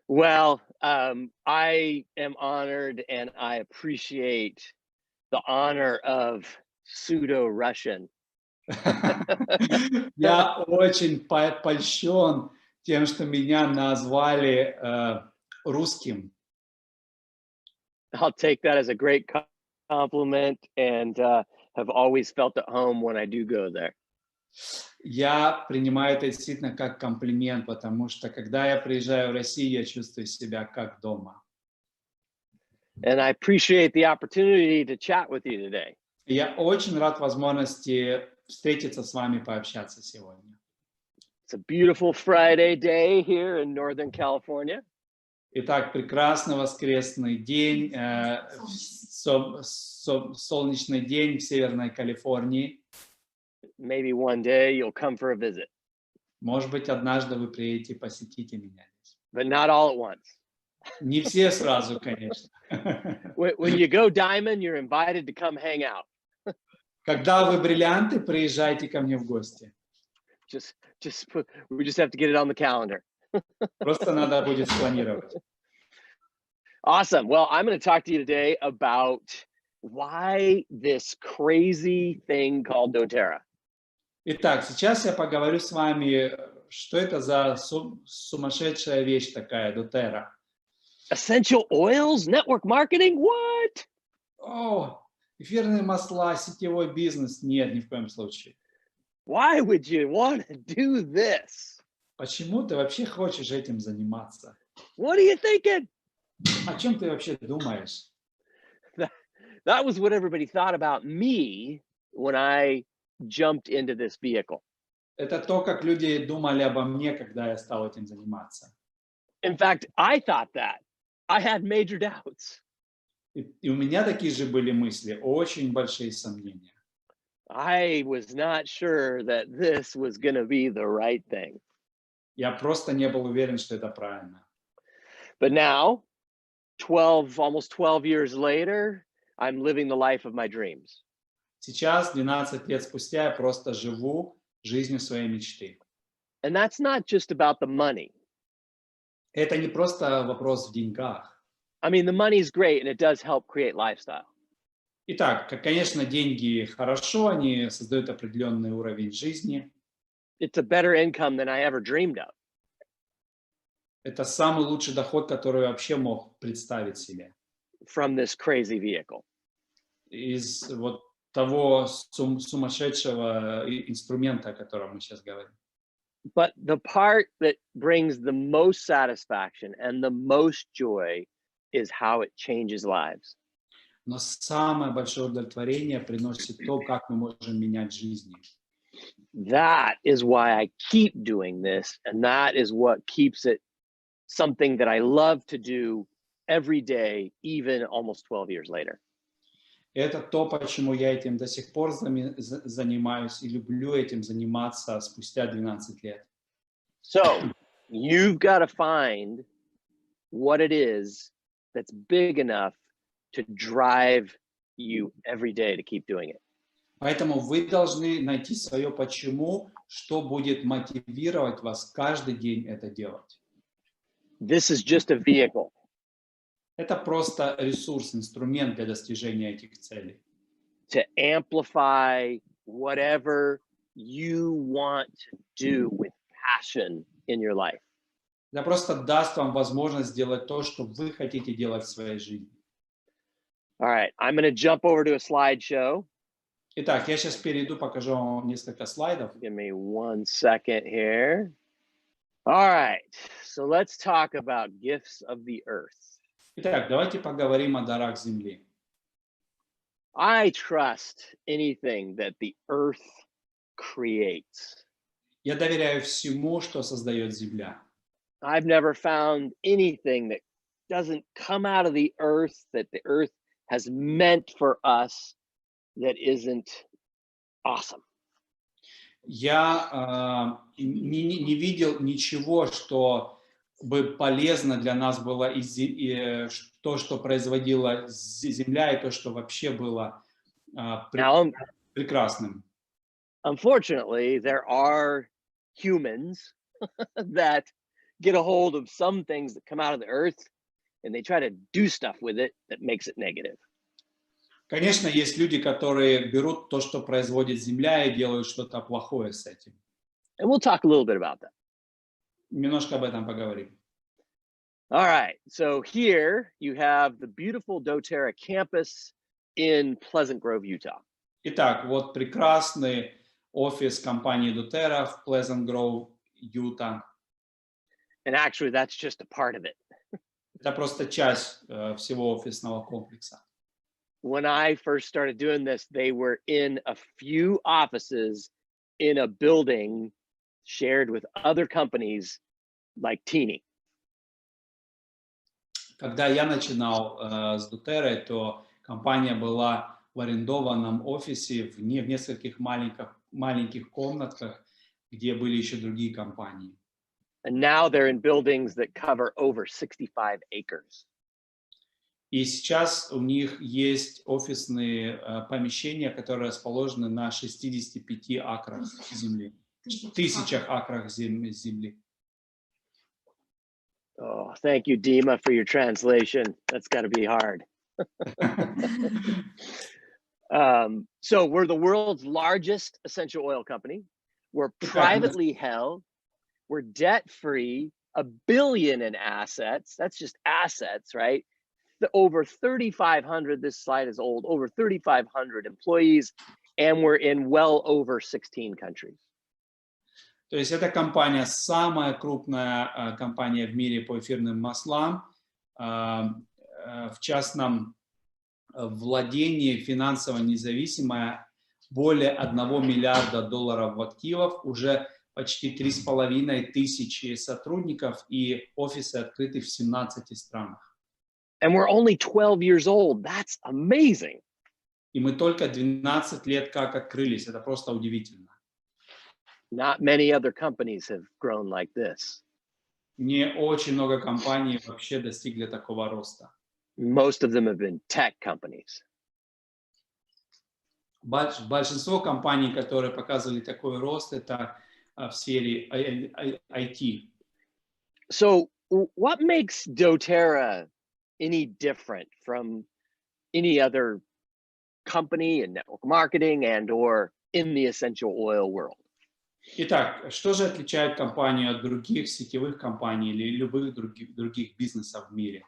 Well, I am honored and I appreciate the honor of pseudo-Russian. Я очень польщен тем, что меня назвали русским. I'll take that as a great compliment and have always felt at home when I do go there. Я принимаю это действительно как комплимент, потому что когда я приезжаю в Россию, я чувствую себя как дома. And I appreciate the opportunity to chat with you today. И я очень рад возможности встретиться с вами, пообщаться сегодня. It's a beautiful Friday day here in Northern California. Итак, прекрасный воскресный день, солнечный день в Северной Калифорнии. Maybe one day you'll come for a visit, Может быть, однажды вы приедете и посетите меня здесь. but not all at once. Не все сразу, конечно. When you go diamond, you're invited to come hang out. Когда вы бриллианты, приезжайте ко мне в гости. We just have to get it on the calendar. Просто надо будет спланировать. Awesome. Well, I'm going to talk to you today about why this crazy thing called doTERRA. Итак, сейчас я поговорю с вами, что это за сумасшедшая вещь такая, doTERRA. Essential oils, network marketing, what? О, эфирные масла, сетевой бизнес. Нет, ни в коем случае. Why would you want to do this? Почему ты вообще хочешь этим заниматься? What are you thinking? О чем ты вообще думаешь? That was what everybody thought about me when I jumped into this vehicle. Это то, как люди думали обо мне, когда я стал этим заниматься. In fact, I thought that. I had major doubts. И у меня такие же были мысли, очень большие сомнения. I was not sure that this was going to be the right thing. Я просто не был уверен, что это правильно. But now, almost 12 years later, I'm living the life of my dreams. Сейчас, 12 лет спустя, я просто живу жизнью своей мечты. And that's not just about the money. Это не просто вопрос в деньгах. I mean, the money's great and it does help create lifestyle. Итак, конечно, деньги хорошо, они создают определенный уровень жизни. It's a better income than I ever dreamed of. Это самый лучший доход, который я вообще мог представить себе. From this crazy vehicle. Из вот того сумасшедшего инструмента, о котором мы сейчас говорим. But the part that brings the most satisfaction and the most joy is how it changes lives. Но самое большое удовлетворение приносит то, как мы можем менять жизни. That is why I keep doing this, and that is what keeps it something that I love to do every day, even almost 12 years later. Это то, почему я этим до сих пор занимаюсь и люблю этим заниматься спустя 12 лет. So, you've got to find what it is that's big enough to drive you every day to keep doing it. Поэтому вы должны найти свое почему, что будет мотивировать вас каждый день это делать. This is just a vehicle. Это просто ресурс, инструмент для достижения этих целей. To amplify whatever you want to do with passion in your life. Это просто даст вам возможность сделать то, что вы хотите делать в своей жизни. All right, I'm going to jump over to a slideshow. Итак, я сейчас перейду, покажу вам несколько слайдов. Give me 1 second here. All right, so let's talk about gifts of the earth. Итак, давайте поговорим о дарах Земли. I trust anything that the earth creates. Я доверяю всему, что создает Земля. I've never found anything that doesn't come out of the earth that the earth has meant for us that isn't awesome. Я не видел ничего, что бы полезно для нас было, то, что производила Земля, и то, что вообще было прекрасным. Unfortunately, there are humans that get a hold of some things that come out of the earth and they try to do stuff with it that makes it negative. Конечно, есть люди, которые берут то, что производит Земля, и делают что-то плохое с этим. And we'll talk a little bit about that. Немножко об этом поговорим. All right, so here you have the beautiful doTERRA campus in Pleasant Grove, Utah. Итак, вот прекрасный офис компании doTERRA в Pleasant Grove, Юта. And actually, that's just a part of it. Это просто часть всего офисного комплекса. When I first started doing this, they were in a few offices in a building shared with other companies like Teeny. Когда я начинал с doTERRA, то компания была в арендованном офисе в нескольких маленьких комнатках, где были еще другие компании. And now they're in buildings that cover over 65 acres. И сейчас у них есть офисные помещения, которые расположены на 65 акрах земли, тысячах акрах земли. Oh, thank you, Dima, for your translation. That's got to be hard. So we're the world's largest essential oil company. We're privately held. We're debt-free, $1 billion in assets. That's just assets, right? Over 3,500, this slide is old, over 3,500 employees, and we're in well over 16 countries. То есть эта компания самая крупная компания в мире по эфирным маслам, в частном владении, финансово независимая, более $1 миллиарда в активах, уже почти 3,5 тысячи сотрудников, и офисы открыты в 17 странах. And we're only 12 years old. That's amazing. И мы только 12 лет как открылись. Это просто удивительно. Not many other companies have grown like this. Не очень много компаний вообще достигли такого роста. Most of them have been tech companies. Большинство компаний, которые показывали такой рост, это в сфере IT. So what makes doTERRA any different from any other company in network marketing and or in the essential oil world? Итак, что же отличает компанию от других сетевых компаний или любых других бизнесов в мире?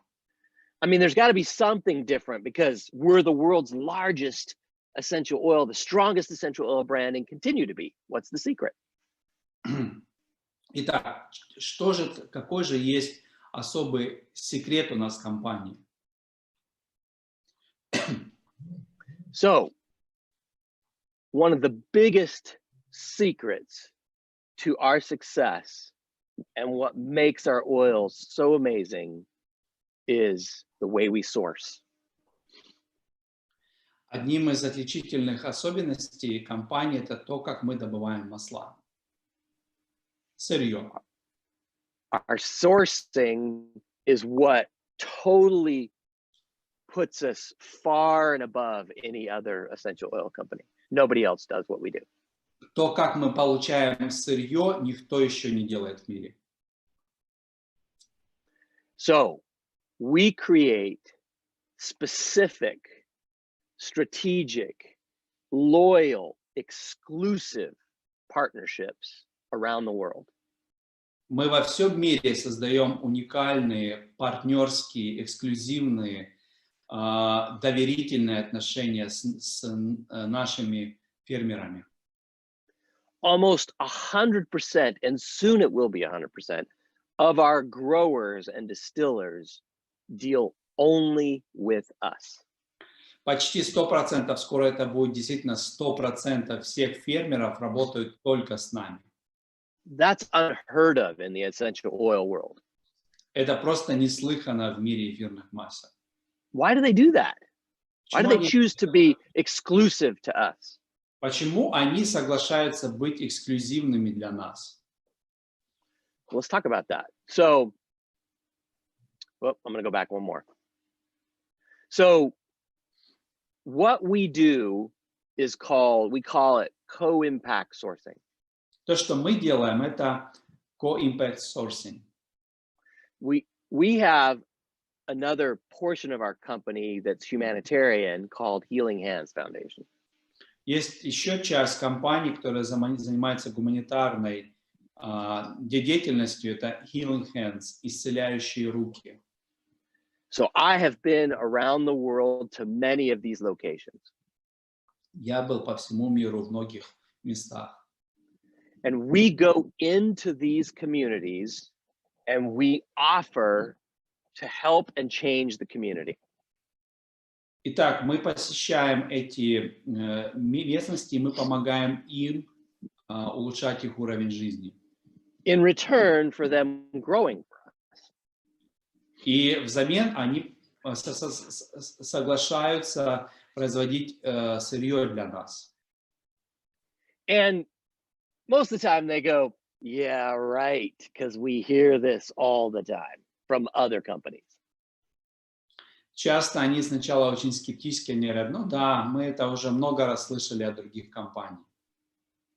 I mean, there's got to be something different because we're the world's largest essential oil, the strongest essential oil brand, and continue to be. What's the secret? Итак, какой же есть особый секрет у нас в компании? So, one of the biggest secrets to our success and what makes our oils so amazing is the way we source. Одним из отличительных особенностей компании это то, как мы добываем масла. Сырье. Our sourcing is what totally puts us far and above any other essential oil company. Nobody else does what we do. То, как мы получаем сырье, никто еще не делает в мире. So, we create specific, strategic, loyal, exclusive partnerships around the world. Мы во всем мире создаем уникальные, партнерские, эксклюзивные, доверительные отношения с нашими фермерами. Almost 100%, and soon it will be 100%, of our growers and distillers deal only with us. Почти 100%, скоро это будет действительно 100% всех фермеров работают только с нами. That's unheard of in the essential oil world. Это просто неслыханно в мире эфирных масел. Why do they do that? Why do they choose to be exclusive to us? Почему они соглашаются быть эксклюзивными для нас? Let's talk about that. So, well, I'm going to go back one more. So, what we do is we call it co-impact sourcing. То, что мы делаем, это co-impact sourcing. we have another portion of our company that's humanitarian called Healing Hands Foundation. Есть еще часть компаний, которая занимается гуманитарной деятельностью, это Healing Hands, исцеляющие руки. So I have been around the world to many of these locations. Я был по всему миру в многих местах. And we go into these communities and we offer to help and change the community. Итак, мы посещаем эти местности, и мы помогаем им улучшать их уровень жизни. In return for them growing. И взамен они соглашаются производить сырье для нас. And most of the time they go, yeah, right, because we hear this all the time from other companies. Часто они сначала очень скептически говорят, ну да, мы это уже много раз слышали от других компаний.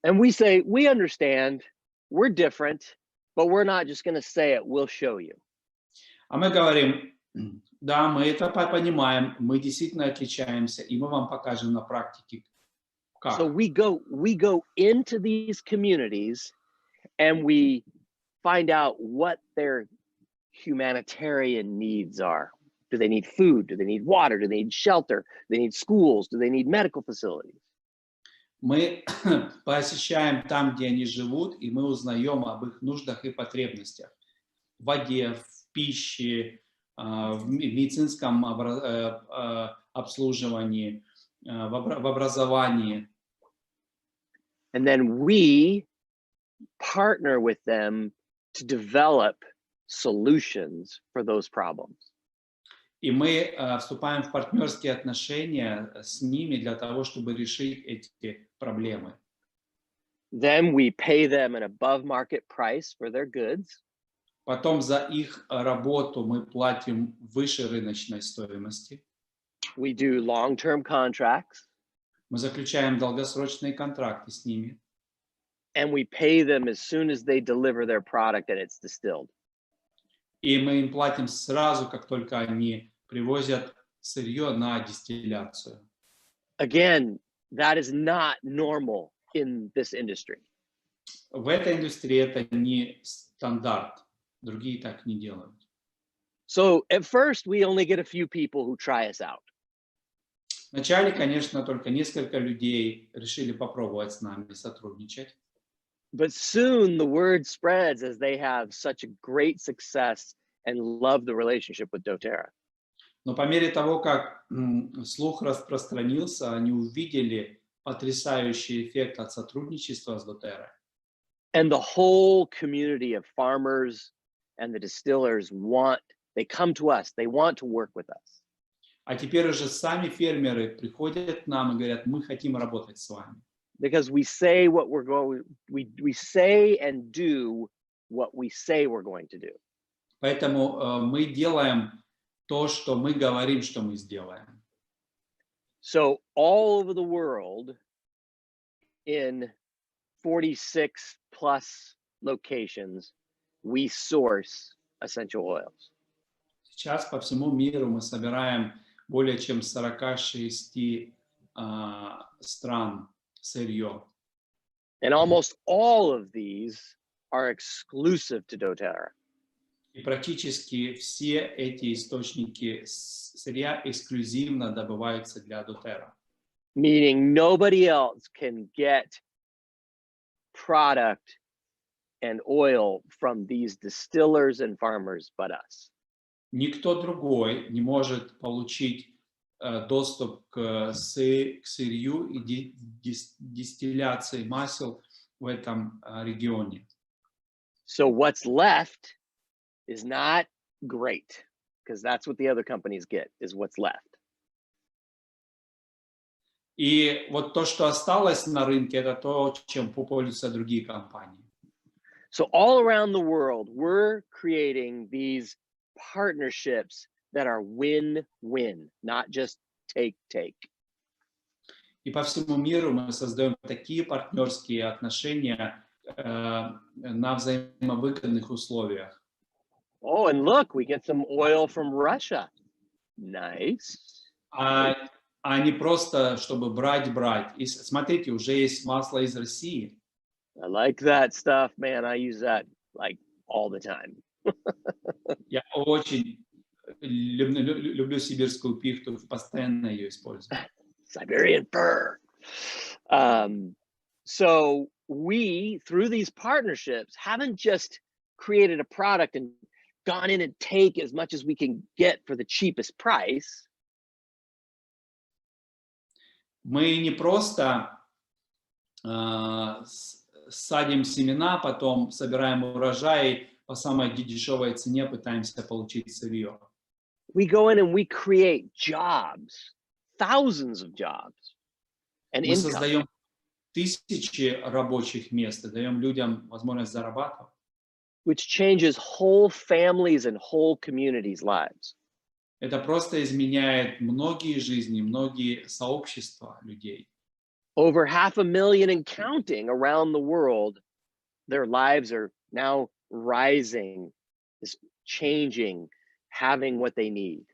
And we say, we understand, we're different, but we're not just going to say it, we'll show you. А мы говорим, да, мы это понимаем, мы действительно отличаемся, и мы вам покажем на практике, как. So we go into these communities and we find out what their humanitarian needs are. Do they need food? Do they need water? Do they need shelter? Do they need schools? Do they need medical facilities? Мы посещаем там, где они живут, и мы узнаем об их нуждах и потребностях. В воде, в пище, в медицинском обслуживании, в образовании. And then we partner with them to develop solutions for those problems. И мы вступаем в партнерские отношения с ними для того, чтобы решить эти проблемы. Then we pay them an above market price for their goods. Потом за их работу мы платим выше рыночной стоимости. We do long-term contracts. Мы заключаем долгосрочные контракты с ними. And we pay them as soon as they deliver their product and it's distilled. И мы им платим сразу, как только они привозят сырье на дистилляцию. Again, that is not normal in this industry. В этой индустрии это не стандарт. Другие так не делают. So at first, we only get a few people who try us out. Вначале, конечно, только несколько людей решили попробовать с нами сотрудничать. But soon the word spreads as they have such a great success and love the relationship with doTERRA. Но по мере того, как слух распространился, они увидели потрясающий эффект от сотрудничества с doTERRA. And the whole community of farmers and the distillers they come to us, they want to work with us. А теперь уже сами фермеры приходят к нам и говорят, мы хотим работать с вами. Because we say what we're going, we say and do what we say we're going to do. Поэтому мы делаем то, что мы говорим, что мы сделаем. So all over the world, in 46 plus locations, we source essential oils. Сейчас по всему миру мы собираем более чем 46 стран сырье. And almost all of these are exclusive to doTERRA. И практически все эти источники сырья эксклюзивно добываются для doTERRA. Meaning nobody else can get product and oil from these distillers and farmers but us. Никто другой не может получить доступ к сырью и дистилляции масел в этом регионе. So what's left is not great, because that's what the other companies get, is what's left. И вот то, что осталось на рынке, это то, чем пользуются другие компании. So all around the world, we're creating these partnerships that are win-win, not just take-take. И по всему миру мы создаем такие партнерские отношения на взаимовыгодных условиях. Oh, and look, we get some oil from Russia. Nice. А не просто, чтобы брать. И смотрите, уже есть масло из России. I like that stuff, man. I use that like all the time. Я очень люблю сибирскую пихту, постоянно ее использую. Siberian fir. So we, through these partnerships, haven't just created a product and gone in and take as much as we can get for the cheapest price. Мы не просто садим семена, потом собираем урожай, по самой дешевой цене пытаемся получить сырье. We go in and we create jobs, thousands of jobs, and Мы income. создаем тысячи рабочих мест и даем людям возможность зарабатывать. Which changes whole families and whole communities' lives. Это просто изменяет многие жизни, многие сообщества людей. Over 500,000 and counting around the world, their lives are now rising, is changing, having what they need.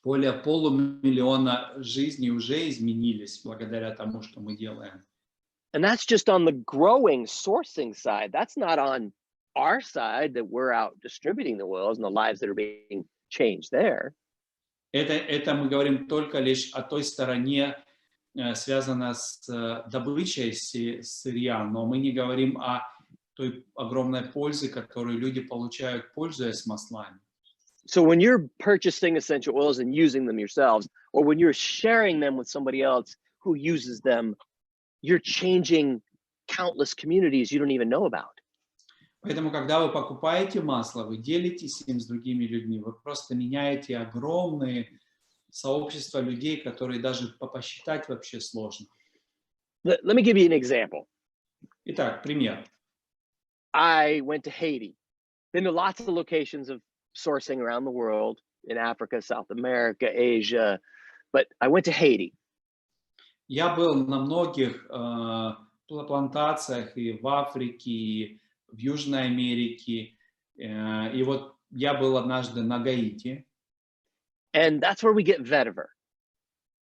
Более полумиллиона жизней уже изменились благодаря тому, что мы делаем. And that's just on the growing sourcing side. That's not on our side that we're out distributing the oils and the lives that are being changed there. Это мы говорим только лишь о той стороне, связанной с добычей сырья, но мы не говорим о той огромной пользе, которую люди получают, пользуясь маслами. So when you're purchasing essential oils and using them yourselves, or when you're sharing them with somebody else who uses them, you're changing countless communities you don't even know about. Поэтому, когда вы покупаете масло, вы делитесь им с другими людьми, вы просто меняете огромные сообщества людей, которые даже посчитать вообще сложно. Let me give you an example. Итак, пример. I went to Haiti. Been to lots of locations of sourcing around the world, in Africa, South America, Asia, but I went to Haiti. Я был на многих плантациях и в Африке, и в Южной Америке. И вот я был однажды на Гаити. And that's where we get vetiver.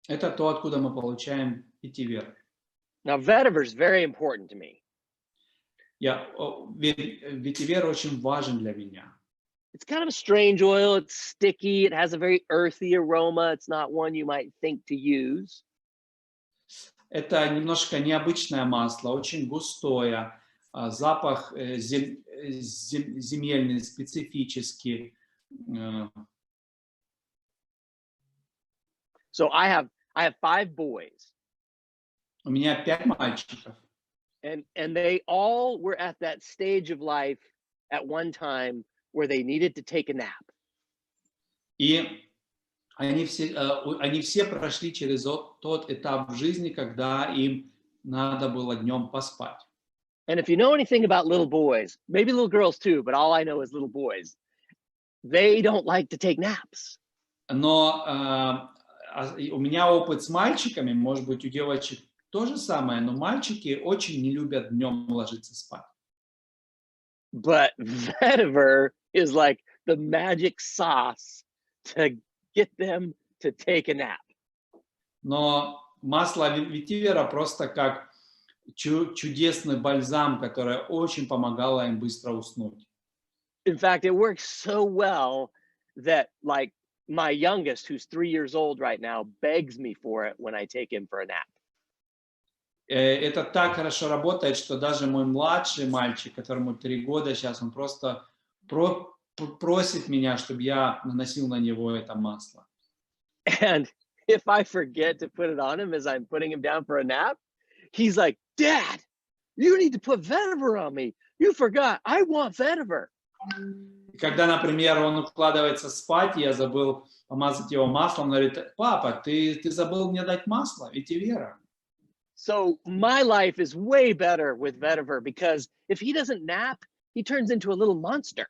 Это то, откуда мы получаем ветивер. Now, vetiver is very important to me. Ветивер очень важен для меня. It's kind of a strange oil. It's sticky. It has a very earthy aroma. It's not one you might think to use. Это немножко необычное масло, очень густое, запах земельный, специфический. So I have 5 boys. У меня 5 мальчиков. And they all were at that stage of life at one time where they needed to take a nap. И они все прошли через тот этап в жизни, когда им надо было днем поспать. And if you know anything about little boys, maybe little girls too, but all I know is little boys, they don't like to take naps. Но у меня опыт с мальчиками, может быть, у девочек то же самое, но мальчики очень не любят днем ложиться спать. But vetiver is like the magic sauce to get them to take a nap. Но масло ветивера просто как чудесный бальзам, который очень помогало им быстро уснуть. In fact, it works so well that like my youngest, who's 3 years old right now, begs me for it when I take him for a nap. Это так хорошо работает, что даже мой младший мальчик, которому 3 года сейчас, он просто просит меня, чтобы я наносил на него это масло. And if I forget to put it on him as I'm putting him down for a nap, he's like, "Dad, you need to put vetiver on me. You forgot. I want vetiver." Когда, например, он укладывается спать, я забыл помазать его маслом, он говорит: "Папа, ты забыл мне дать масло, ветивера." So my life is way better with vetiver because if he doesn't nap, he turns into a little monster.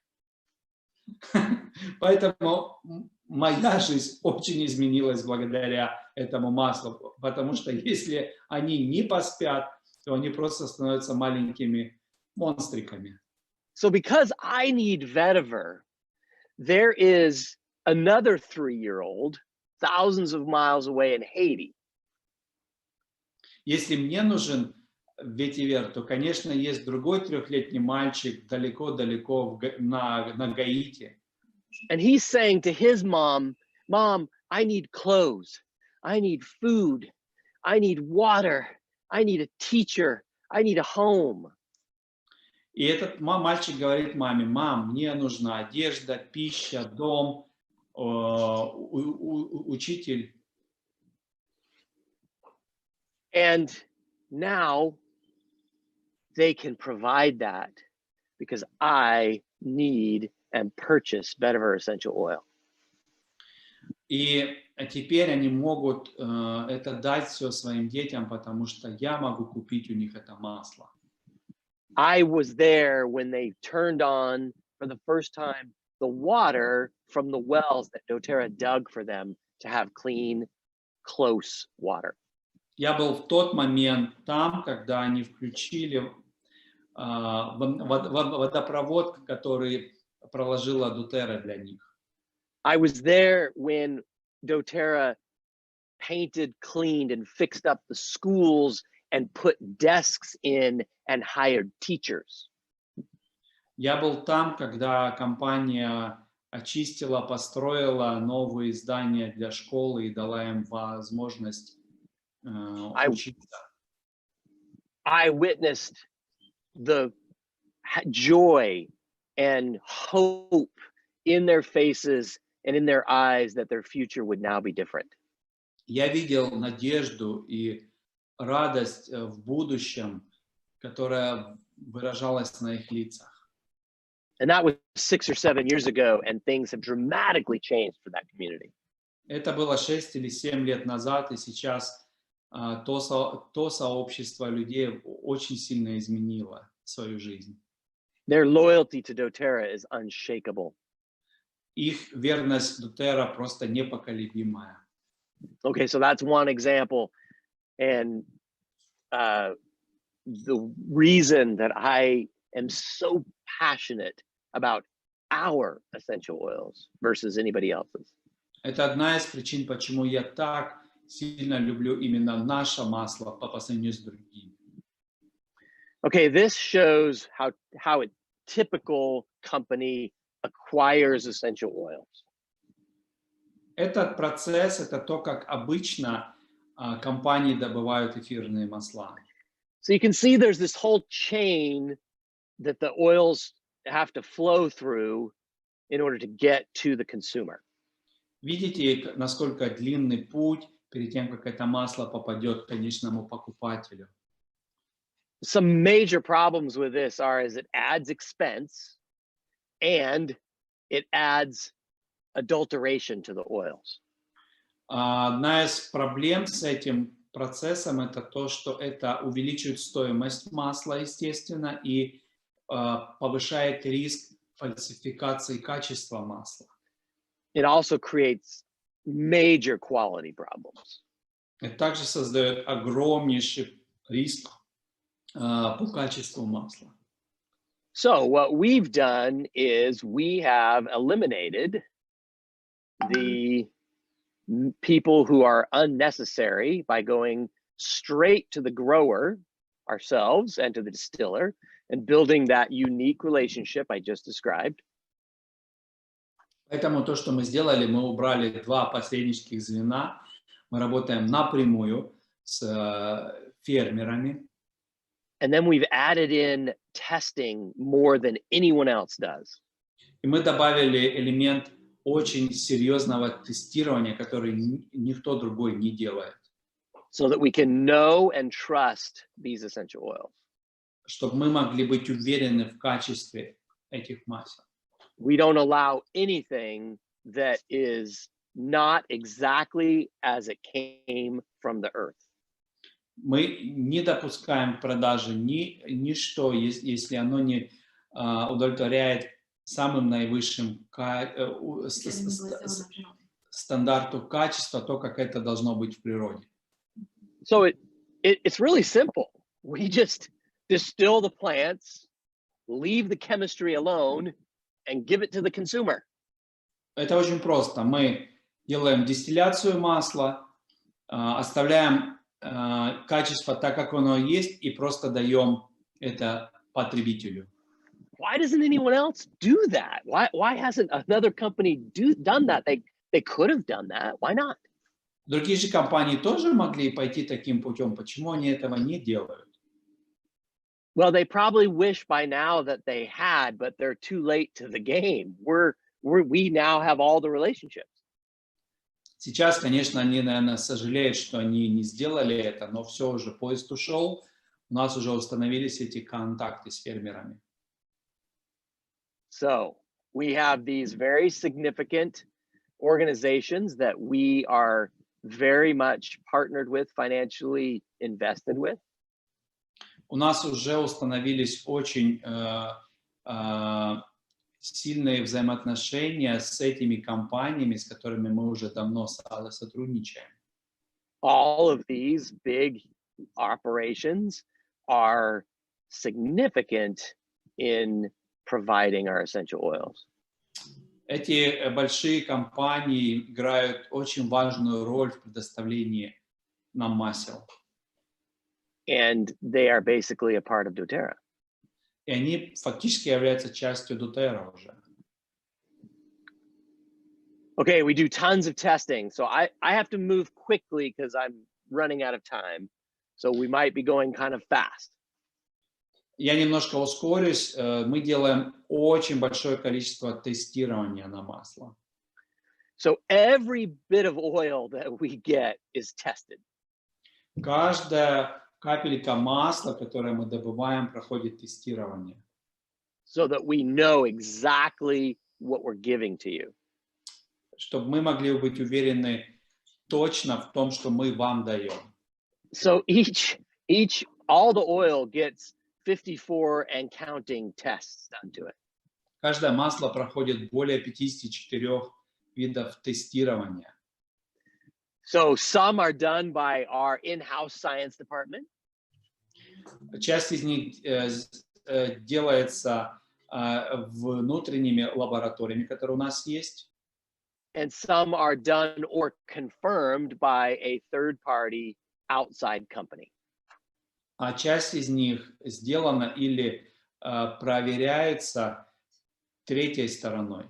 Поэтому моя жизнь очень изменилась благодаря этому маслу, потому что если они не поспят, то они просто становятся маленькими монстриками. So because I need vetiver, there is another 3-year-old thousands of miles away in Haiti. Если мне нужен ветивер, то, конечно, есть другой 3-летний мальчик далеко-далеко на Гаити. And he's saying to his mom, Mom, I need clothes. I need food. I need water. I need a teacher. I need a home. И этот мальчик говорит маме: мам, мне нужна одежда, пища, дом, учитель. And now they can provide that because I need and purchase better essential oil. И теперь они могут это дать все своим детям, потому что я могу купить у них это масло. I was there when they turned on for the first time the water from the wells that doTERRA dug for them to have clean, close water. Я был в тот момент там, когда они включили водопровод, который проложила doTERRA для них. I was there when doTERRA painted, cleaned, and fixed up the schools and put desks in and hired teachers. Я был там, когда компания очистила, построила новые здания для школы и дала им возможность учиться. I witnessed the joy and hope in their faces and in their eyes that their future would now be different. Я видел надежду и радость в будущем, которая выражалась на их лицах. And that was 6 or 7 years ago, and things have dramatically changed for that community. Это было 6 или 7 лет назад, и сейчас то сообщество людей очень сильно изменило свою жизнь. Their loyalty to doTERRA is unshakable. Их верность doTERRA просто непоколебимая. Okay, so that's one example. And the reason that I am so passionate about our essential oils versus anybody else's. Это одна из причин, почему я так сильно люблю именно наше масло по сравнению с другими. Okay, this shows how a typical company acquires essential oils. Этот процесс, это то, как обычно компании добывают эфирные масла. So you can see there's this whole chain that the oils have to flow through in order to get to the consumer. Видите, насколько длинный путь перед тем, как это масло попадет к конечному покупателю. Some major problems with this is it adds expense and it adds adulteration to the oils. Одна из проблем с этим процессом это то, что это увеличивает стоимость масла, естественно, и повышает риск фальсификации качества масла. It also creates major quality problems. Это также создает огромнейший риск по качеству масла. So what we've done is we have eliminated the people who are unnecessary by going straight to the grower ourselves and to the distiller and building that unique relationship I just described. Поэтому то, что мы сделали, мы убрали 2 посреднических звена. Мы работаем напрямую с фермерами. And then we've added in testing more than anyone else does. И мы добавили элемент очень серьезного тестирования, который никто другой не делает. So that we can know and trust these essential oils. Чтобы мы могли быть уверены в качестве этих масел. We don't allow anything that is not exactly as it came from the earth. Мы не допускаем к продаже ничто, если оно не удовлетворяет самым наивысшим стандарту качества, то, как это должно быть в природе. So it's really simple. We just distill the plants, leave the chemistry alone, and give it to the consumer. Это очень просто. Мы делаем дистилляцию масла, оставляем качество так, как оно есть, и просто даем это потребителю. Why doesn't anyone else do that? Why hasn't another company done that? They could have done that. Why not? Другие же компании тоже могли пойти таким путем. Почему они этого не делают? Well, they probably wish by now that they had, but they're too late to the game. We now have all the relationships. Сейчас, конечно, они, наверное, сожалеют, что они не сделали это, но все уже, поезд ушел, у нас уже установились эти контакты с фермерами. So we have these very significant organizations that we are very much partnered with, financially invested with. У нас уже установились очень сильные взаимоотношения с этими компаниями, с которыми мы уже давно сотрудничаем. All of these big operations are significant in providing our essential oils. Эти большие компании играют очень важную роль в предоставлении нам масел. And they are basically a part of doTERRA. И они фактически являются частью doTERRA уже. Okay, we do tons of testing. So I have to move quickly because I'm running out of time. So we might be going kind of fast. Я немножко ускорюсь. Мы делаем очень большое количество тестирования на масло. So every bit of oil that we get is tested. Каждая капелька масла, которое мы добываем, проходит тестирование. So that we know exactly what we're giving to you. Чтобы мы могли быть уверены точно в том, что мы вам даем. So all the oil gets 54 and counting tests done to it. Каждое масло проходит более 54 видов тестирования. So some are done by our in-house science department. Часть из них делается внутренними лабораториями, которые у нас есть. And some are done or confirmed by a third-party outside company. А часть из них сделана или проверяется третьей стороной.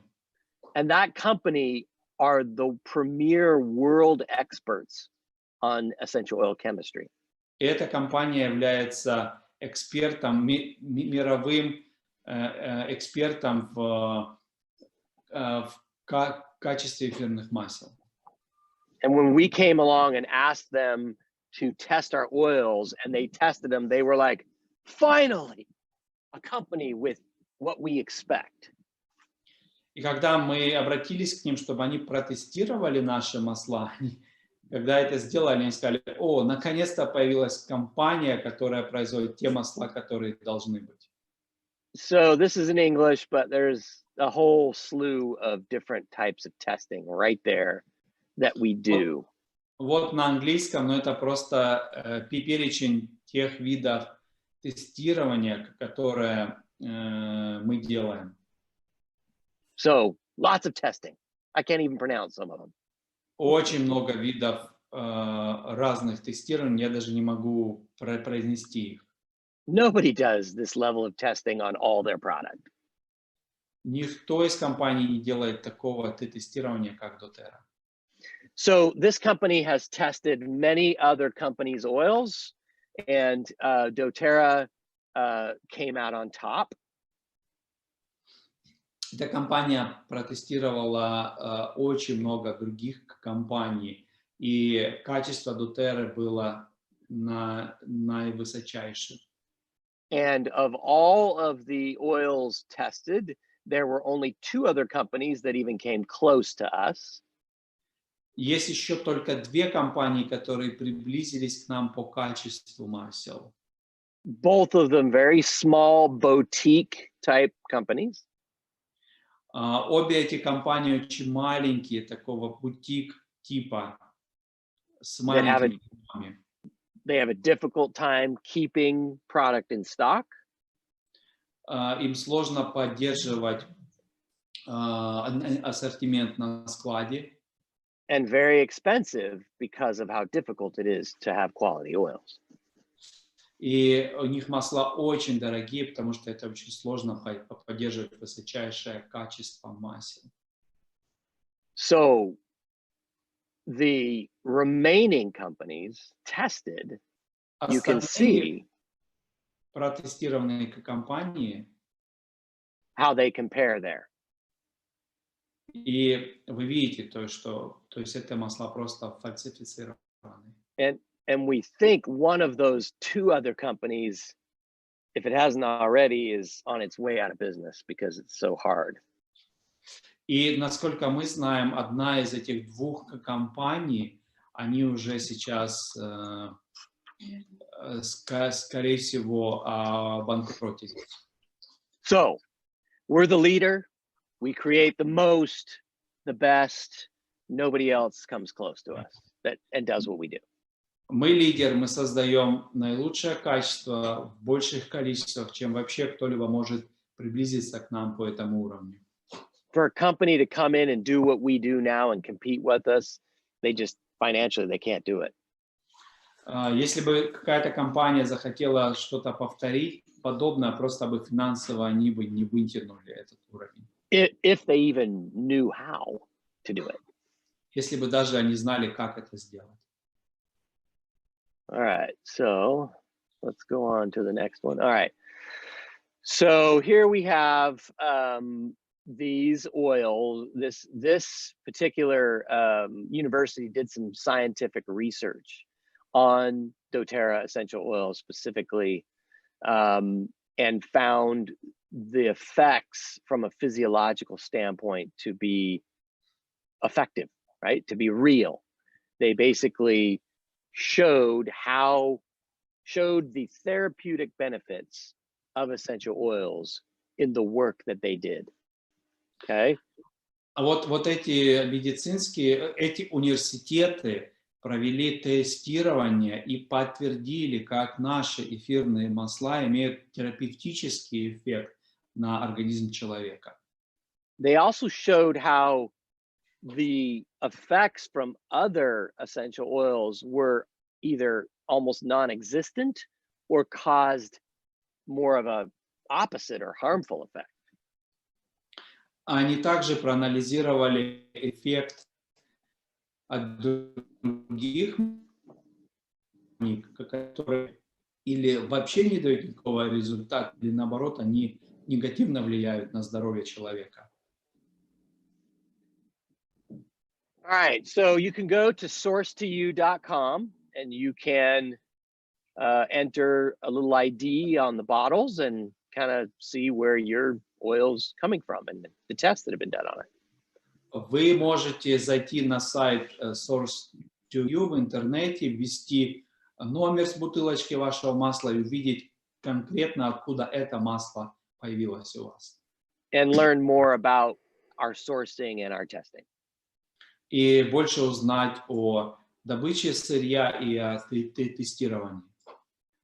And that company are the premier world experts on essential oil chemistry. И эта компания является экспертом, мировым экспертом в качестве эфирных масел. And when we came along and asked them to test our oils and they tested them, they were like, finally, a company with what we expect. И когда мы обратились к ним, чтобы они протестировали наши масла, когда это сделали, они сказали: о, наконец-то появилась компания, которая производит те масла, которые должны быть. So this is in English, but there's a whole slew of different types of testing right there that we do. Вот на английском, но это просто перечень тех видов тестирования, которые мы делаем. So lots of testing. I can't even pronounce some of them. Очень много видов разных тестирований, я даже не могу произнести их. Nobody does this level of testing on all their product. Никто из компаний не делает такого тестирования, как doTERRA. So this company has tested many other companies' oils, and doTERRA came out on top. Эта компания протестировала очень много других компаний, и качество doTERRA было наивысочайшее. And of all of the oils tested, there were only 2 other companies that even came close to us. Есть еще только 2 компании, которые приблизились к нам по качеству масел. Both of them very small boutique type companies. Обе эти компании очень маленькие, такого бутик типа, с маленькими домами. They have a difficult time keeping product in stock. Им сложно поддерживать ассортимент на складе. and very expensive because of how difficult it is to have quality oils. И у них масла очень дорогие, потому что это очень сложно поддерживать высочайшее качество масел. So the remaining companies tested, you can see Протестированные компании, how they compare there. и вы видите, то есть это масла просто фальсифицированы. And we think one of those two other companies, if it hasn't already, is on its way out of business because it's so hard. И насколько мы знаем, одна из этих двух компаний, они уже сейчас, скорее всего, банкротились. So we're the leader. We create the most, the best. Nobody else comes close to us and does what we do. Мы лидер, мы создаем наилучшее качество в больших количествах, чем вообще кто-либо может приблизиться к нам по этому уровню. For a company to come in and do what we do now and compete with us, they just financially, they can't do it. Если бы какая-то компания захотела что-то повторить подобное, просто бы финансово они бы не вытянули этот уровень. If they even knew how to do it. Если бы даже они знали, как это сделать. All right, so let's go on to the next one. All right, so here we have these oils. This particular university did some scientific research on doTERRA essential oils specifically, and found the effects from a physiological standpoint to be effective, right? To be real. They basically showed the therapeutic benefits of essential oils in the work that they did. Okay. А вот эти эти университеты провели тестирование и подтвердили, как наши эфирные масла имеют терапевтический эффект на организм человека. They also showed how the effects from other essential oils were either almost non-existent or caused more of a opposite or harmful effect. Они также проанализировали эффект от других, которые или вообще не дают никакого результата, или наоборот, они негативно влияют на здоровье человека. All right, so you can go to sourcetoyou.com and you can enter a little ID on the bottles and kind of see where your oil's coming from and the tests that have been done on it. Вы можете зайти на сайт Source to You в интернете, ввести номер с бутылочки вашего масла и увидеть конкретно, откуда это масло появилось у вас. And learn more about our sourcing and our testing. И больше узнать о добыче сырья и о тестировании.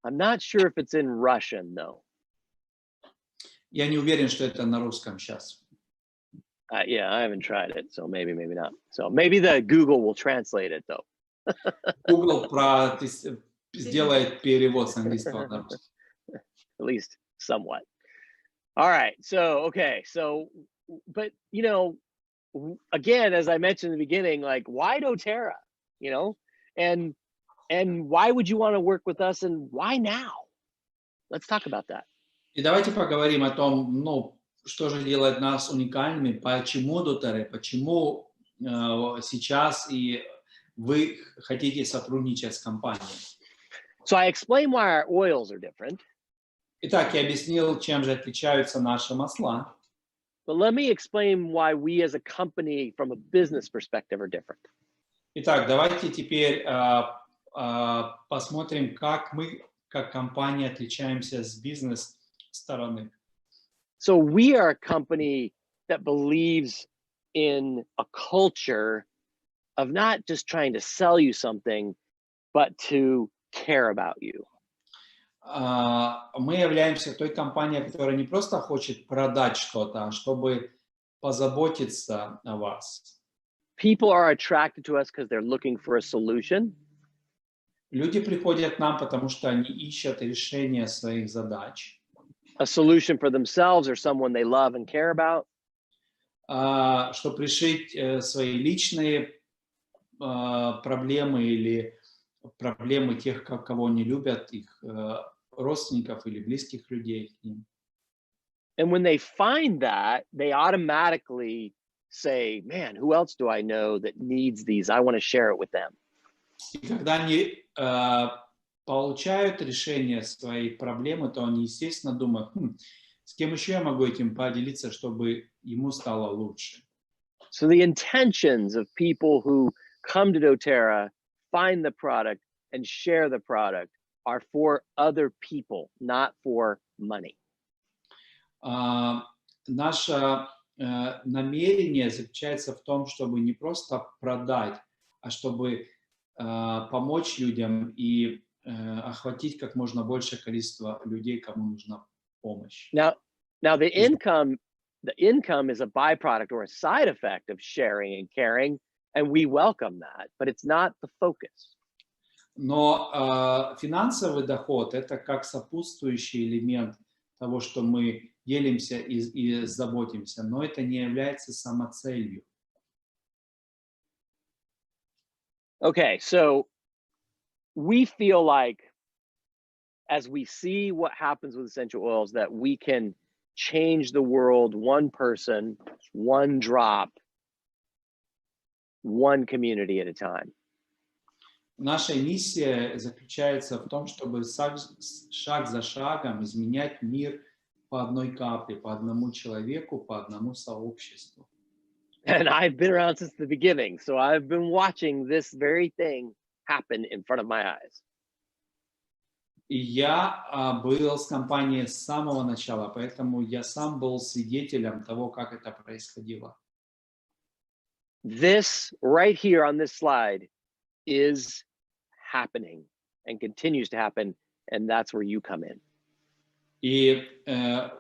I'm not sure if it's in Russian though. Я не уверен, что это на русском сейчас. Yeah, I haven't tried it, so maybe not. So maybe the Google will translate it though. Google сделает перевод с английского на русский. At least somewhat. All right, so okay, so but you know, again, as I mentioned in the beginning, like why doTERRA, you know, and why would you want to work with us and why now? Let's talk about that. И давайте поговорим о том, ну, что же делает нас уникальными, почему doTERRA, почему сейчас и вы хотите сотрудничать с компанией. So I explained why our oils are different. Итак, я объяснил, чем же отличаются наши масла. But let me explain why we as a company from a business perspective are different. Итак, давайте теперь посмотрим, как мы, как компания, отличаемся с бизнес-стороны. So we are a company that believes in a culture of not just trying to sell you something, but to care about you. Мы являемся той компанией, которая не просто хочет продать что-то, а чтобы позаботиться о вас. People are attracted to us because they're looking for a solution. Люди приходят к нам, потому что они ищут решение своих задач. A solution for themselves or someone they love and care about. Чтобы решить свои личные проблемы или проблемы тех, кого они любят, их родственников или близких людей к ним. And when they find that, they automatically say, man, who else do I know that needs these? I want to share it with them. И когда они получают решение своей проблемы, то они, естественно, думают, с кем еще я могу этим поделиться, чтобы ему стало лучше. So the intentions of people who come to doTERRA, find the product, and share the product are for other people, not for money. Наше намерение заключается в том, чтобы не просто продать, а чтобы помочь людям и охватить как можно большее количество людей, кому нужна помощь. Now the income is a byproduct or a side effect of sharing and caring, and we welcome that, but it's not the focus. Но финансовый доход – это как сопутствующий элемент того, что мы делимся и заботимся, но это не является самоцелью. Okay, so we feel like as we see what happens with essential oils, that we can change the world one person, one drop, one community at a time. Наша миссия заключается в том, чтобы шаг за шагом изменять мир по одной капле, по одному человеку, по одному сообществу. And I've been around since the beginning, so I've been watching this very thing happen in front of my eyes. И я был с компанией с самого начала, поэтому я сам был свидетелем того, как это происходило. This right here on this slide is happening and continues to happen, and that's where you come in. И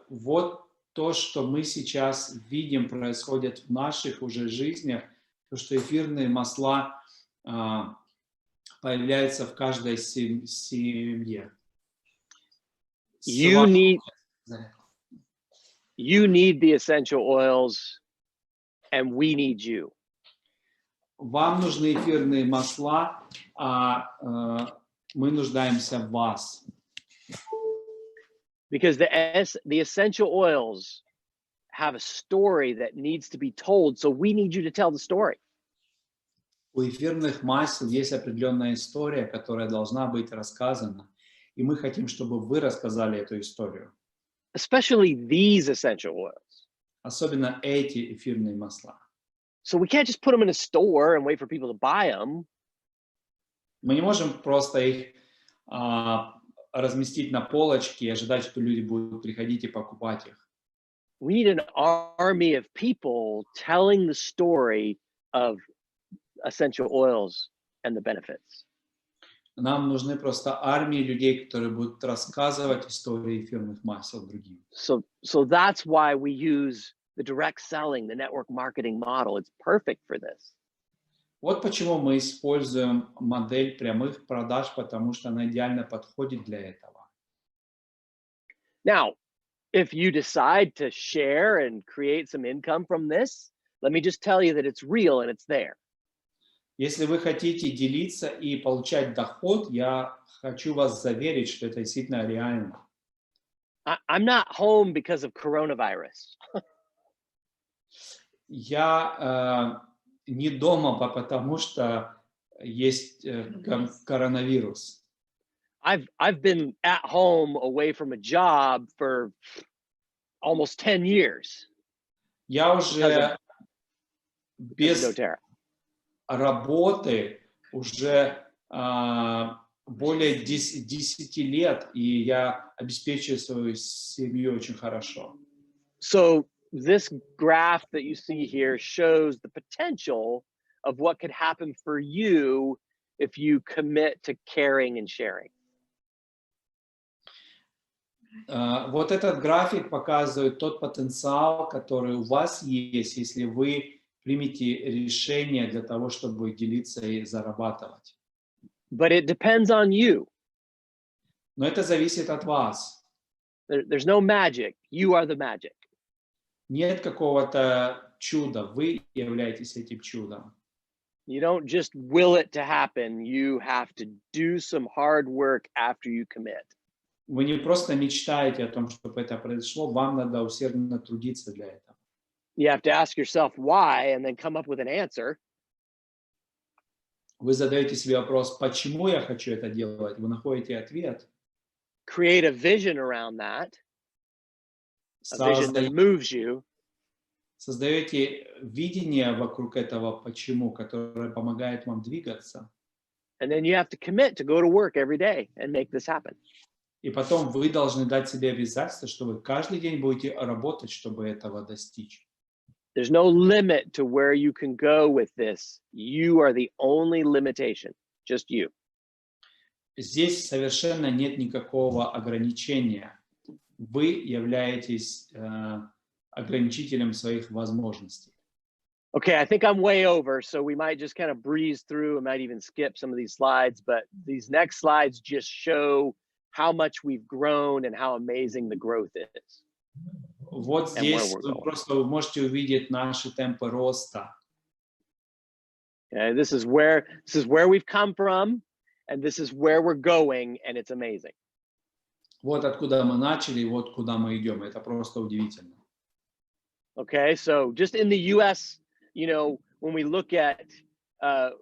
вот то, что мы сейчас видим, происходит в наших уже жизнях, то, что эфирные масла появляются в каждой семье. You need the essential oils, and we need you. Вам нужны эфирные масла, а мы нуждаемся в вас. Because the essential oils have a story that needs to be told, so we need you to tell the story. У эфирных масел есть определенная история, которая должна быть рассказана, и мы хотим, чтобы вы рассказали эту историю. Especially these essential oils. Особенно эти эфирные масла. So we can't just put them in a store and wait for people to buy them. Мы не можем просто их разместить на полочке и ожидать, что люди будут приходить и покупать их. We need an army of people telling the story of essential oils and the benefits. Нам нужны просто армии людей, которые будут рассказывать истории эфирных масел другим. So that's why we use the direct selling, the network marketing model. It's perfect for this. Вот почему мы используем модель прямых продаж, потому что она идеально подходит для этого. Now, if you decide to share and create some income from this, let me just tell you that it's real and it's there. Если вы хотите делиться и получать доход, я хочу вас заверить, что это действительно реально. I'm not home because of coronavirus. Я не дома, потому что есть коронавирус. I've been at home away from a job for almost 10 years. Я уже без doTERRA. работы уже более 10 лет, и я обеспечиваю свою семью очень хорошо. So this graph that you see here shows the potential of what could happen for you if you commit to caring and sharing. Вот этот график показывает тот потенциал, который у вас есть, если вы примете решение для того, чтобы делиться и зарабатывать. But it depends on you. Но это зависит от вас. There's no magic. You are the magic. Нет какого-то чуда, вы являетесь этим чудом. You don't just will it to happen. You have to do some hard work after you commit. Вы не просто мечтаете о том, чтобы это произошло, вам надо усердно трудиться для этого. You have to ask yourself why and then come up with an answer. Вы задаете себе вопрос, почему я хочу это делать, вы находите ответ. Create a vision around that. A vision that moves you. Создаете видение вокруг этого почему, которое помогает вам двигаться. And then you have to commit to go to work every day and make this happen. И потом вы должны дать себе обязательство, что вы каждый день будете работать, чтобы этого достичь. There's no limit to where you can go with this. You are the only limitation, just you. Здесь совершенно нет никакого ограничения. Вы являетесь ограничителем своих возможностей. Okay, I think I'm way over, so we might just kind of breeze through. I might even skip some of these slides, but these next slides just show how much we've grown and how amazing the growth is. Вот здесь вы просто можете увидеть наши темпы роста. Okay, this is where we've come from, and this is where we're going, and it's amazing. Вот откуда мы начали, вот куда мы идем. Это просто удивительно. Okay, so just in the U.S., you know, when we look at,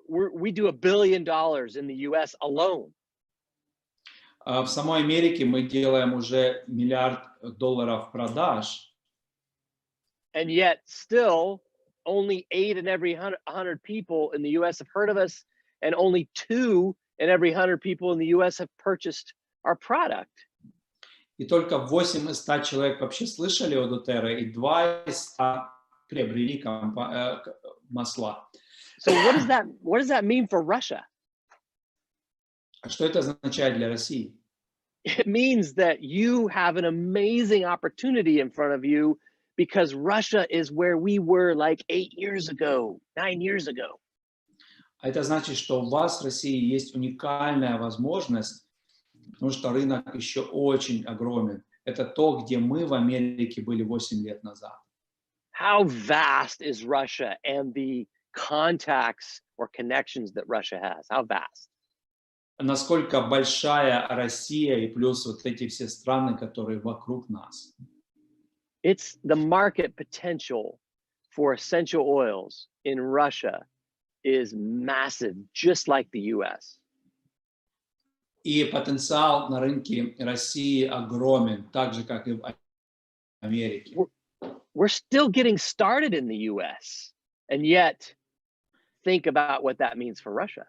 we do $1 billion in the U.S. alone. В самой Америке мы делаем уже $1 миллиард продаж. And yet still only 8 in every 100 people in the US have heard of us, and only 2 in every 100 people in the US have purchased our product. И только 8 из 100 человек вообще слышали о doTERRA, и 2 из 100 приобрели масла. So what does that mean for Russia? Что это означает для России? It means that you have an amazing opportunity in front of you, because Russia is where we were like 8 years ago, 9 years ago. Это значит, что у вас в России есть уникальная возможность, потому что рынок еще очень огромен. Это то, где мы в Америке были 8 лет назад. How vast is Russia and the contacts or connections that Russia has? How vast? Насколько большая Россия и плюс вот эти все страны, которые вокруг нас. It's the market potential for essential oils in Russia is massive, just like the US. И потенциал на рынке России огромен, так же, как и в Америке. We're still getting started in the US, and yet think about what that means for Russia.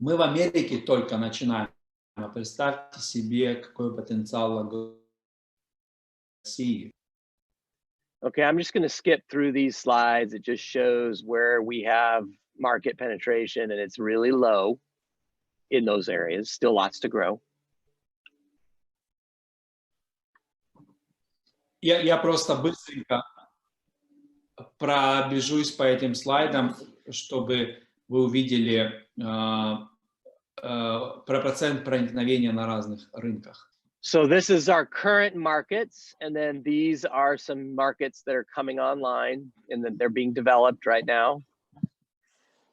Мы в Америке только начинаем. А представьте себе, какой потенциал в России. Okay, I'm just going to skip through these slides. It just shows where we have market penetration, and it's really low in those areas. Still lots to grow. Я просто быстренько пробежусь по этим слайдам, чтобы вы увидели про процент проникновения на разных рынках. So this is our current markets, and then these are some markets that are coming online, and then they're being developed right now.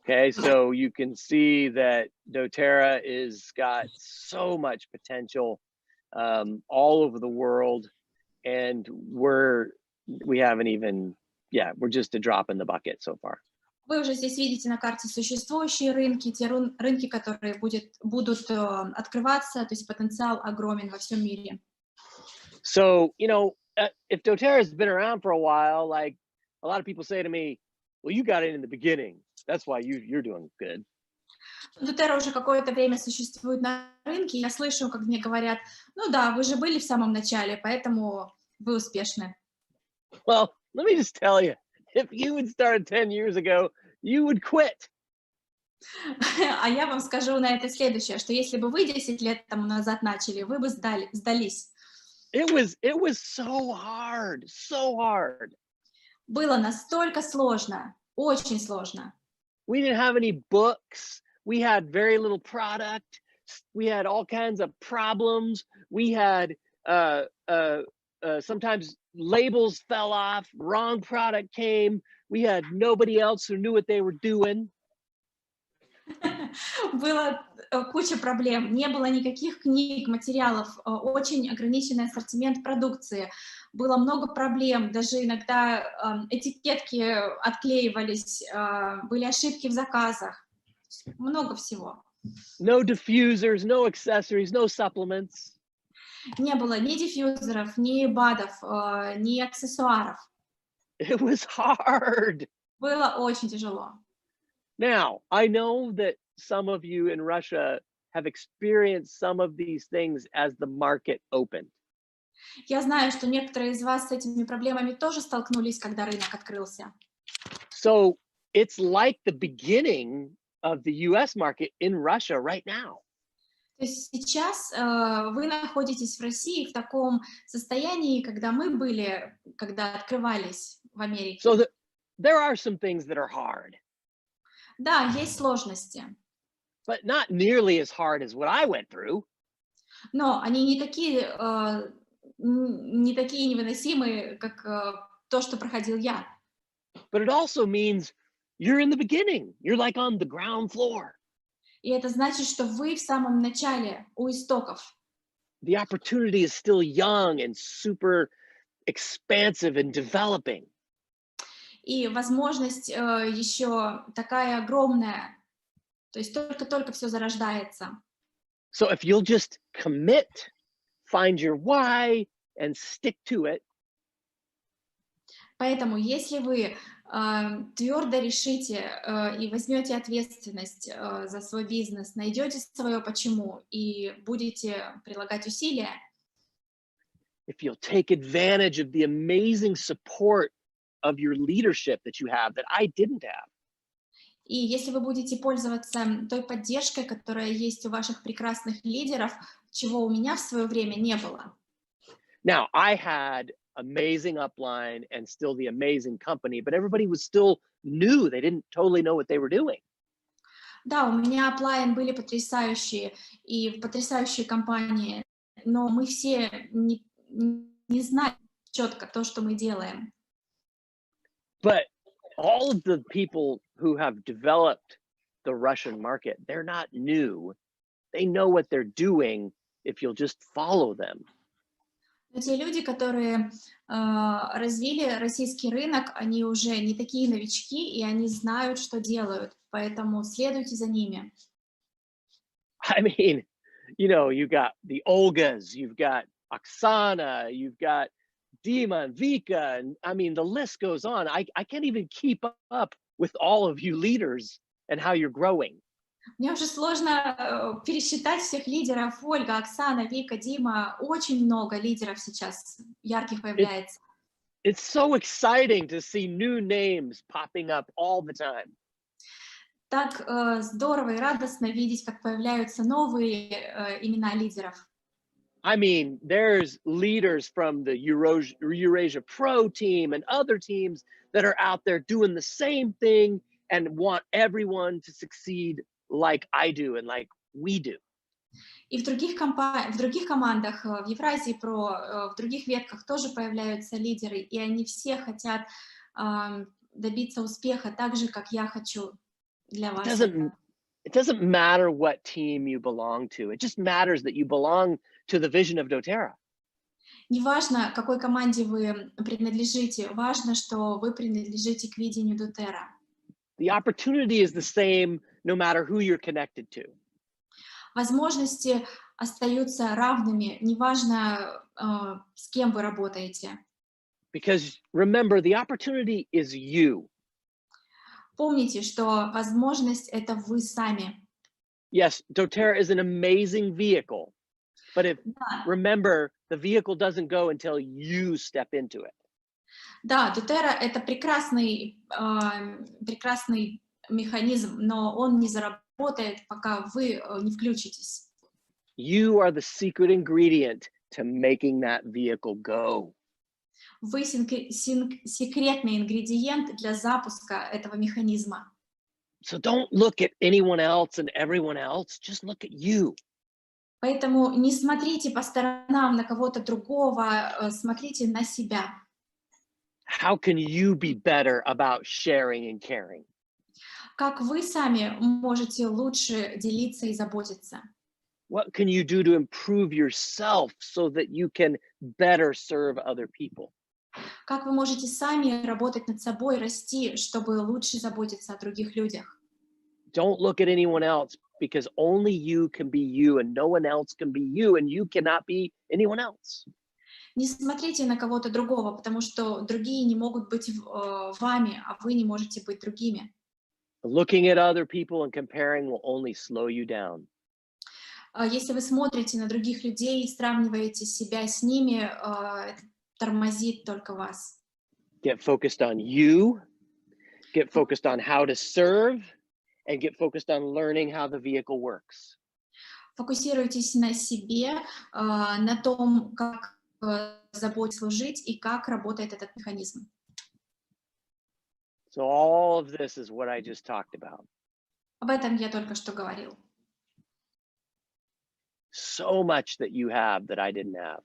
Okay, so you can see that doTERRA is got so much potential all over the world, and we're just a drop in the bucket so far. Вы уже здесь видите на карте существующие рынки, те рынки, которые будут открываться, то есть потенциал огромен во всем мире. So, you know, if doTERRA has been around for a while, like a lot of people say to me, well, you got it in the beginning. That's why you're doing good. doTERRA уже какое-то время существует на рынке. Я слышу, как мне говорят, ну да, вы же были в самом начале, поэтому вы успешны. Well, let me just tell you, if you had started 10 years ago, you would quit. А я вам скажу на это следующее, что если бы вы 10 лет тому назад начали, вы бы сдались. It was so hard, so hard. Было настолько сложно, очень сложно. We didn't have any books. We had very little product. We had all kinds of problems. We had sometimes labels fell off, wrong product came. We had nobody else who knew what they were doing. Было куча проблем, не было никаких книг, материалов, очень ограниченный ассортимент продукции, было много проблем, даже иногда этикетки отклеивались, были ошибки в заказах, много всего. No diffusers, no accessories, no supplements. Не было ни диффьюзеров, ни БАДов, ни аксессуаров. It was hard. Было очень тяжело. Now, I know that some of you in Russia have experienced some of these things as the market opened. Я знаю, что некоторые из вас с этими проблемами тоже столкнулись, когда рынок открылся. So it's like the beginning of the US market in Russia right now. То есть сейчас вы находитесь в России в таком состоянии, когда мы были, когда открывались в Америке. So there are some things that are hard, Да, есть сложности, but not nearly as hard as what I went through. но они не такие невыносимые, как то, что проходил я. But it also means you're in the beginning. You're like on the ground floor. И это значит, что вы в самом начале, у истоков. The opportunity is still young and super expansive and developing. И возможность еще такая огромная, то есть только-только все зарождается. So if you'll just commit, find your why, and stick to it, Поэтому, если вы твердо решите и возьмете ответственность за свой бизнес, найдете свое почему и будете прилагать усилия, if you'll take advantage of the amazing support of your leadership that you have that I didn't have. и если вы будете пользоваться той поддержкой, которая есть у ваших прекрасных лидеров, чего у меня в свое время не было. Now, I had amazing upline and still the amazing company, but everybody was still new. They didn't totally know what they were doing. Да, у меня оплайн были потрясающие и потрясающие компании, но мы все не знали четко то, что мы делаем. But all of the people who have developed the Russian market, they're not new. They know what they're doing if you'll just follow them. Но те люди, которые развили российский рынок, они уже не такие новички, и они знают, что делают, поэтому следуйте за ними. I mean, you know, you got the Olgas, you've got Oksana, you've got Dima and Vika, and I mean, the list goes on. I can't even keep up with all of you leaders and how you're growing. Мне уже сложно пересчитать всех лидеров. Ольга, Оксана, Вика, Дима. Очень много лидеров сейчас ярких появляется. It's so exciting to see new names popping up all the time. Так здорово и радостно видеть, как появляются новые имена лидеров. I mean, there's leaders from the Eurasia Pro team and other teams that are out there doing the same thing and want everyone to succeed like I do and like we do. И в других командах, в Евразии Про, в других ветках тоже появляются лидеры, и они все хотят добиться успеха так же, как я хочу для вас. It doesn't matter what team you belong to. It just matters that you belong to the vision of doTERRA. Неважно, какой команде вы принадлежите, важно, что вы принадлежите к видению doTERRA. The opportunity is the same no matter who you're connected to. Возможности остаются равными, неважно, с кем вы работаете. Because remember, the opportunity is you. Помните, что возможность — это вы сами. Yes, doTERRA is an amazing vehicle, but remember, the vehicle doesn't go until you step into it. Да, doTERRA — это прекрасный механизм, но он не заработает, пока вы не включитесь. You are the secret ingredient to making that vehicle go. Вы секретный ингредиент для запуска этого механизма. So don't look at anyone else and everyone else, just look at you. Поэтому не смотрите по сторонам на кого-то другого, смотрите на себя. How can you be better about sharing and caring? Как вы сами можете лучше делиться и заботиться? What can you do to improve yourself so that you can better serve other people? Как вы можете сами работать над собой, расти, чтобы лучше заботиться о других людях? Don't look at anyone else because only you can be you and no one else can be you and you cannot be anyone else. Не смотрите на кого-то другого, потому что другие не могут быть вами, а вы не можете быть другими. Looking at other people and comparing will only slow you down. Если вы смотрите на других людей и сравниваете себя с ними, это тормозит только вас. Get focused on you, get focused on how to serve, and get focused on learning how the vehicle works. Фокусируйтесь на себе, на том, как заботиться, служить и как работает этот механизм. So all of this is what I just talked about. Об этом я только что говорил. So much that you have that I didn't have.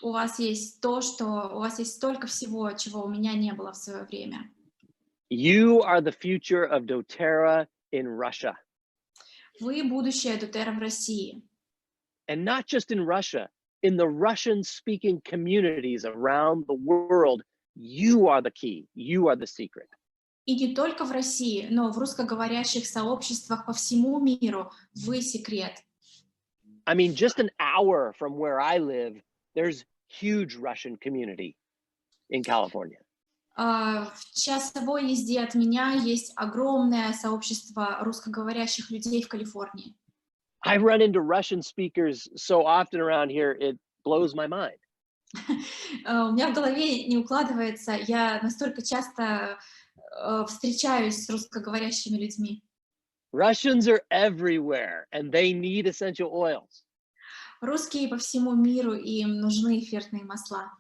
У вас есть столько всего, чего у меня не было в свое время. You are the future of doTERRA in Russia. Вы будущее doTERRA в России. And not just in Russia, in the Russian-speaking communities around the world, you are the key, you are the secret. И не только в России, но в русскоговорящих сообществах по всему миру вы секрет. I mean, just an hour from where I live, there's huge Russian community in California. В часовой езде от меня есть огромное сообщество русскоговорящих людей в Калифорнии. I run into Russian speakers so often around here, it blows my mind. У меня в голове не укладывается, я настолько часто встречаюсь с русскоговорящими людьми. Russians are everywhere and they need essential oils. Русские по всему миру, и им нужны эфирные масла.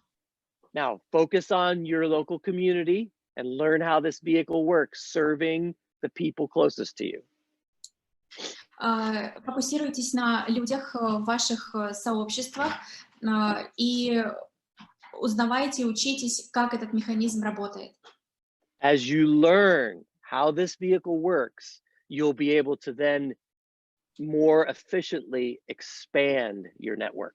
Now, focus on your local community and learn how this vehicle works, serving the people closest to you. Фокусируйтесь на людях в ваших сообществах и узнавайте, учитесь, как этот механизм работает. As you learn how this vehicle works, you'll be able to then more efficiently expand your network.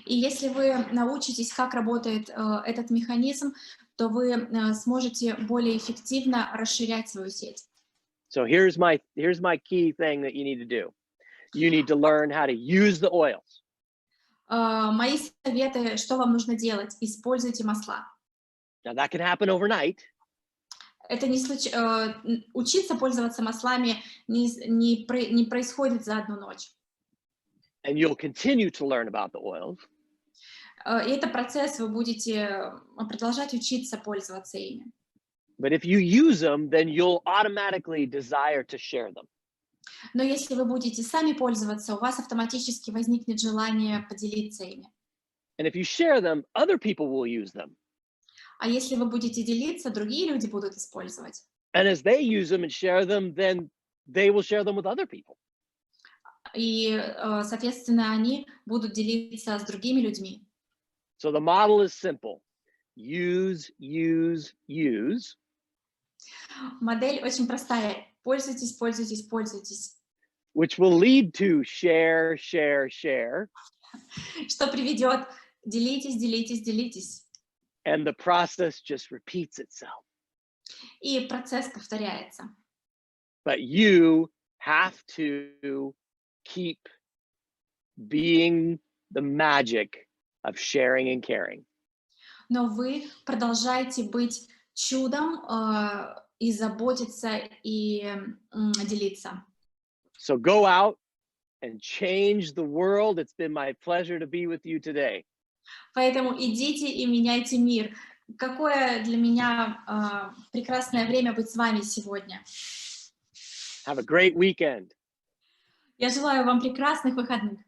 И если вы научитесь, как работает этот механизм, то вы сможете более эффективно расширять свою сеть. So here's my key thing that you need to do. You need to learn how to use the oils. Мои советы, что вам нужно делать? Используйте масла. Now that can happen overnight. Это учиться пользоваться маслами не происходит за одну ночь. And you'll continue to learn about the oils. И это процесс, вы будете продолжать учиться пользоваться ими. But if you use them, then you'll automatically desire to share them. Но если вы будете сами пользоваться, у вас автоматически возникнет желание поделиться ими. And if you share them, other people will use them. А если вы будете делиться, другие люди будут использовать. And as they use them and share them, then they will share them with other people. И, соответственно, они будут делиться с другими людьми. So the model is simple. Use, use, use. Модель очень простая. Пользуйтесь, пользуйтесь, пользуйтесь. Which will lead to share, share, share. Что приведет? Делитесь, делитесь, делитесь. And the process just repeats itself. И процесс повторяется. But you have to keep being the magic of sharing and caring. Но вы продолжаете быть чудом и заботиться, и делиться. So go out and change the world. It's been my pleasure to be with you today. Поэтому идите и меняйте мир. Какое для меня прекрасное время быть с вами сегодня. Have a great weekend. Я желаю вам прекрасных выходных.